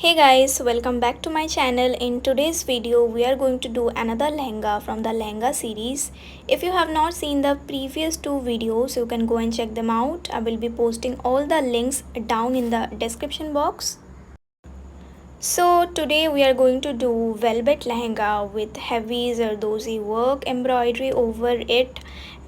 Hey guys, welcome back to my channel. In today's video we are going to do another lehenga from the lehenga series. If you have not seen the previous two videos, you can go and check them out. I will be posting all the links down in the description box. So today we are going to do velvet lehenga with heavy zardozi work embroidery over it,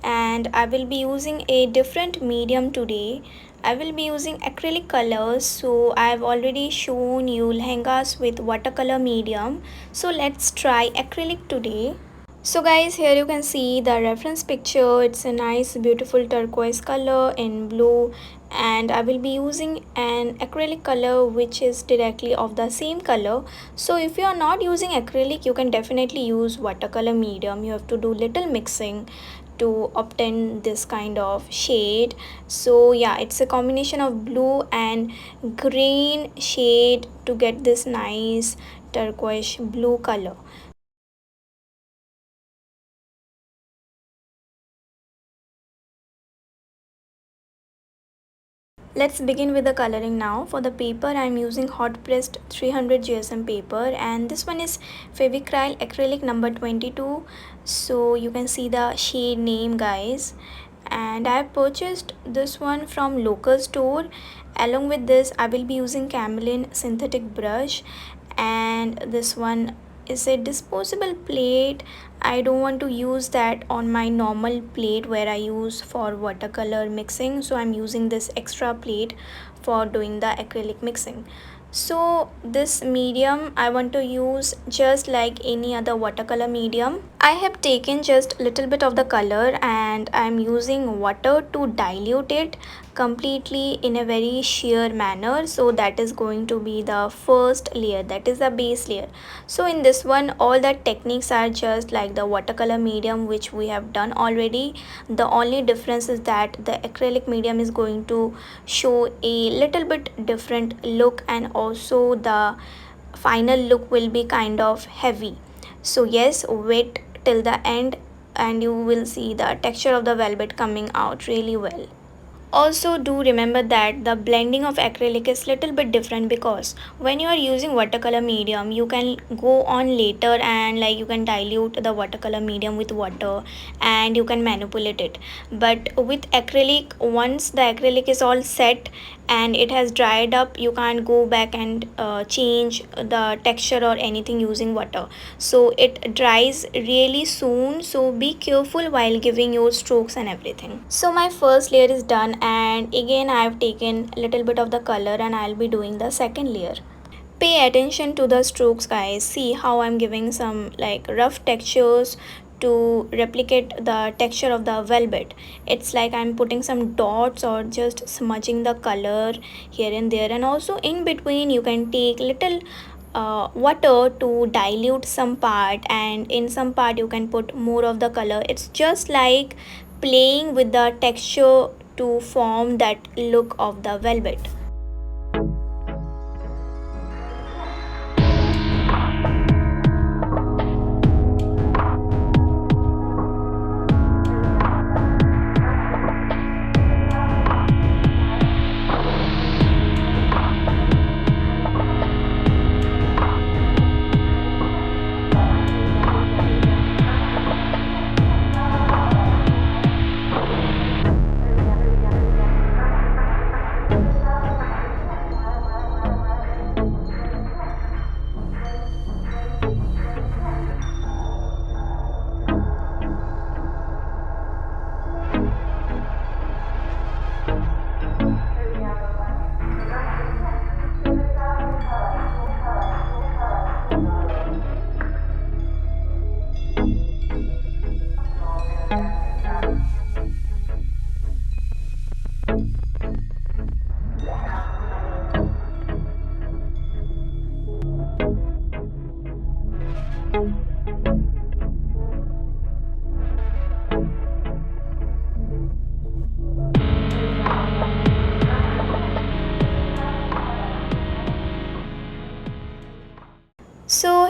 and I will be using a different medium today. I will be using acrylic colors. So I have already shown you lehengas with watercolor medium. So let's try acrylic today. So guys, here you can see the reference picture. It's a nice beautiful turquoise color in blue, and I will be using an acrylic color which is directly of the same color. So if you are not using acrylic, you can definitely use watercolor medium. You have to do little mixing to obtain this kind of shade. So yeah, it's a combination of blue and green shade to get this nice turquoise blue color. Let's begin with the coloring now. For the paper, I am using hot pressed 300 GSM paper, and this one is Fevicryl acrylic number 22. So you can see the shade name, guys. And I have purchased this one from local store. Along with this, I will be using Camlin synthetic brush, and this one is a disposable plate. I don't want to use that on my normal plate where I use for watercolor mixing, so I'm using this extra plate for doing the acrylic mixing. So this medium I want to use just like any other watercolor medium. I have taken just little bit of the color and I'm using water to dilute it completely in a very sheer manner. So that is going to be the first layer, that is the base layer. So in this one, all the techniques are just like the watercolor medium which we have done already. The only difference is that the acrylic medium is going to show a little bit different look, and also the final look will be kind of heavy. So yes, wait till the end and you will see the texture of the velvet coming out really well. Also do remember that the blending of acrylic is little bit different, because when you are using watercolor medium you can go on later and like you can dilute the watercolor medium with water and you can manipulate it. But with acrylic, once the acrylic is all set and it has dried up, you can't go back and change the texture or anything using water. So it dries really soon, so be careful while giving your strokes and everything. So my first layer is done, and again I have taken a little bit of the color and I'll be doing the second layer. Pay attention to the strokes, guys. See how I'm giving some like rough textures to replicate the texture of the velvet. It's like I'm putting some dots or just smudging the color here and there, and also in between you can take little water to dilute some part, and in some part you can put more of the color. It's just like playing with the texture to form that look of the velvet.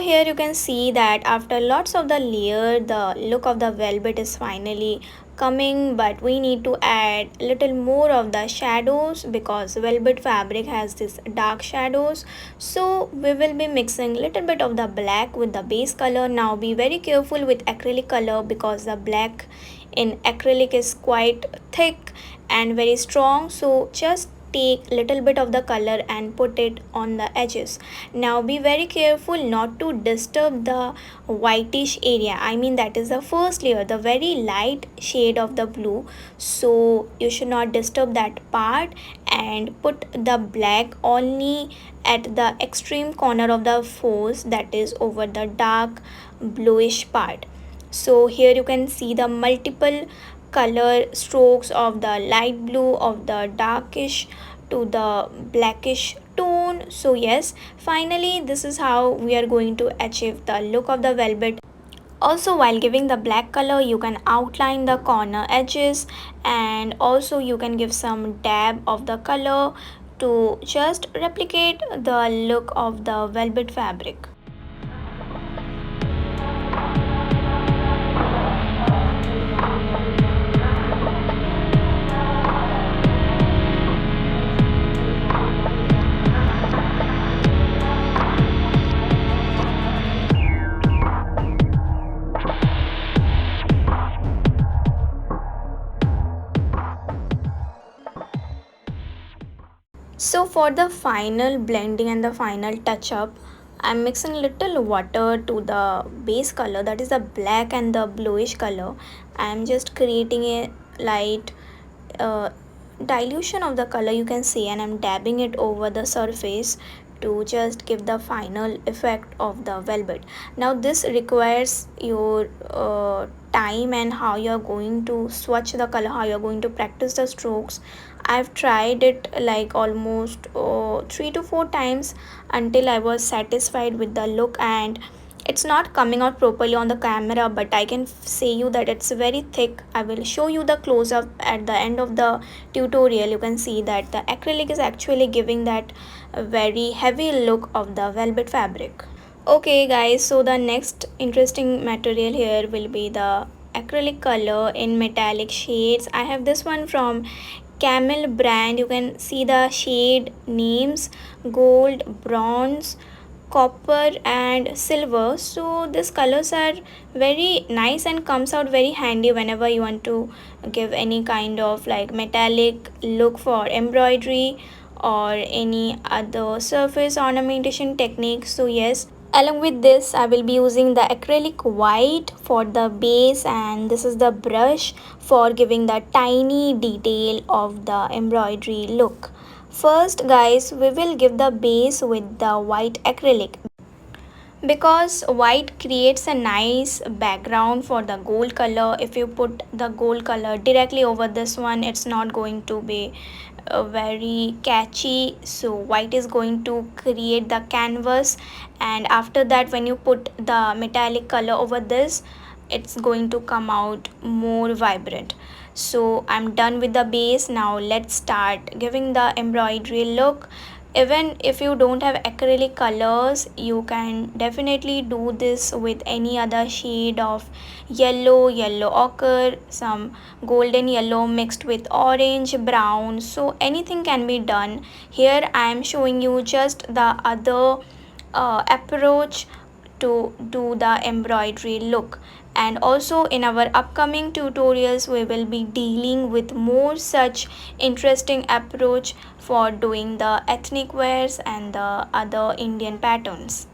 here you can see that after lots of the layer, the look of the velvet is finally coming, but we need to add little more of the shadows because velvet fabric has this dark shadows. So we will be mixing little bit of the black with the base color. Now be very careful with acrylic color because the black in acrylic is quite thick and very strong, so just take little bit of the color and put it on the edges. Now be very careful not to disturb the whitish area, I mean that is the first layer, the very light shade of the blue, so you should not disturb that part and put the black only at the extreme corner of the force, that is over the dark bluish part. So here you can see the multiple color strokes of the light blue, of the darkish to the blackish tone. So yes, finally this is how we are going to achieve the look of the velvet. Also, while giving the black color, you can outline the corner edges, and also you can give some dab of the color to just replicate the look of the velvet fabric. So for the final blending and the final touch up, I'm mixing little water to the base color, that is the black and the bluish color. I'm just creating a light uh, dilution of the color, you can see, and I'm dabbing it over the surface to just give the final effect of the velvet. Now this requires your time and how you're going to swatch the color, how you're going to practice the strokes. I've tried it like almost 3 to 4 times until I was satisfied with the look, and it's not coming out properly on the camera, but I can say you that it's very thick. I will show you the close up at the end of the tutorial. You can see that the acrylic is actually giving that very heavy look of the velvet fabric. Okay guys, so the next interesting material here will be the acrylic color in metallic shades. I have this one from Camel brand. You can see the shade names: gold, bronze, copper and silver. So these colors are very nice and comes out very handy whenever you want to give any kind of like metallic look for embroidery or any other surface ornamentation technique. So yes, along with this I will be using the acrylic white for the base, and this is the brush for giving the tiny detail of the embroidery look. First guys, we will give the base with the white acrylic because white creates a nice background for the gold color. If you put the gold color directly over this one, it's not going to be very catchy, so white is going to create the canvas, and after that when you put the metallic color over this, it's going to come out more vibrant. So I'm done with the base. Now let's start giving the embroidery look. Even if you don't have acrylic colors, you can definitely do this with any other shade of yellow, yellow ochre, some golden yellow mixed with orange, brown, so anything can be done. Here I am showing you just the other approach to do the embroidery look, and also in our upcoming tutorials we will be dealing with more such interesting approach for doing the ethnic wears and the other Indian patterns.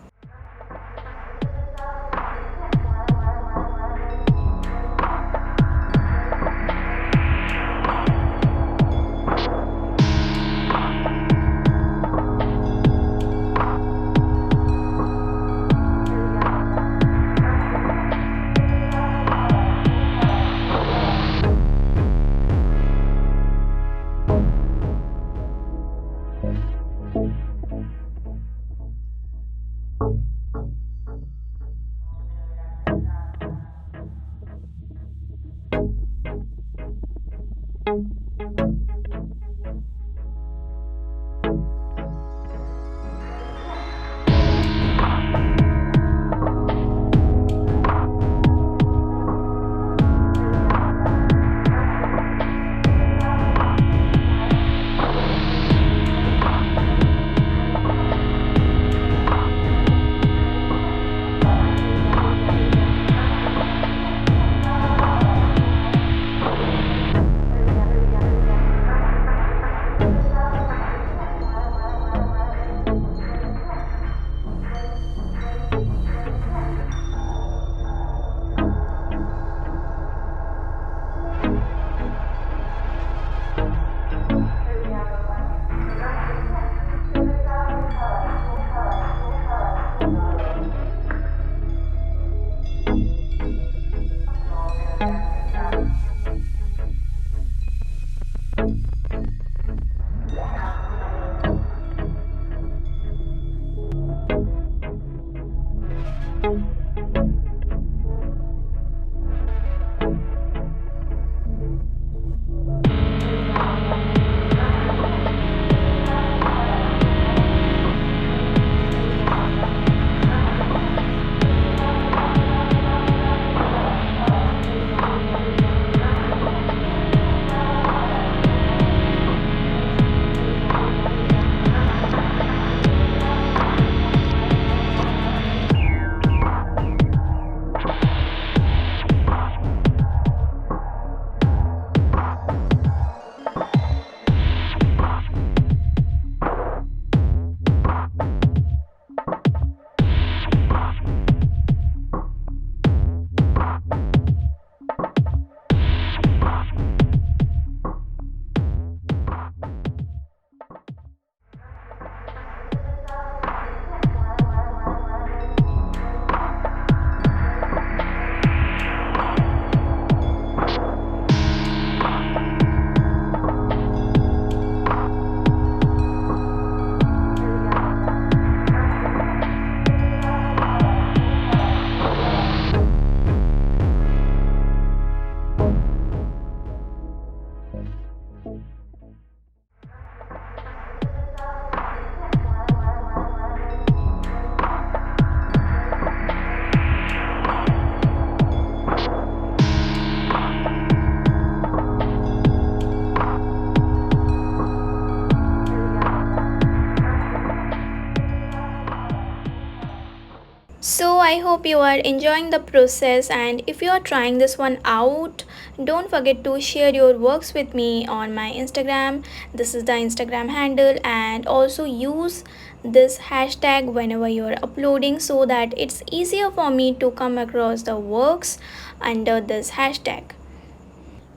I hope you are enjoying the process, and if you are trying this one out, don't forget to share your works with me on my Instagram. This is the Instagram handle, and also use this hashtag whenever you are uploading so that it's easier for me to come across the works under this hashtag.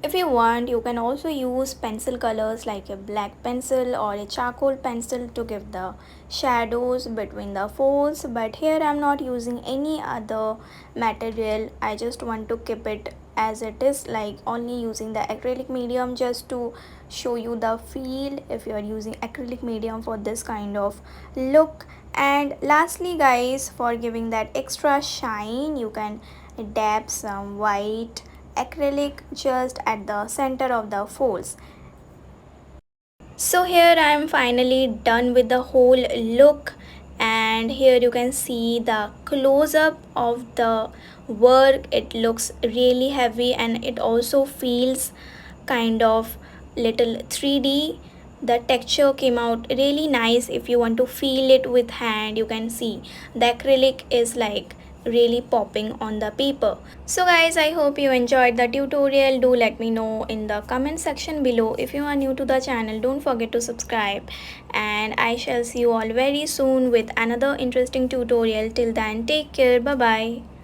If you want, you can also use pencil colors like a black pencil or a charcoal pencil to give the shadows between the folds, but here I'm not using any other material. I just want to keep it as it is, like only using the acrylic medium just to show you the feel if you are using acrylic medium for this kind of look. And lastly guys, for giving that extra shine, you can dab some white acrylic just at the center of the folds. So here I am finally done with the whole look, and here you can see the close-up of the work. It looks really heavy and it also feels kind of little 3D. The texture came out really nice. If you want to feel it with hand, you can see the acrylic is like really popping on the paper. So guys, I hope you enjoyed the tutorial. Do let me know in the comment section below. If you are new to the channel, don't forget to subscribe, and I shall see you all very soon with another interesting tutorial. Till then, take care. Bye bye.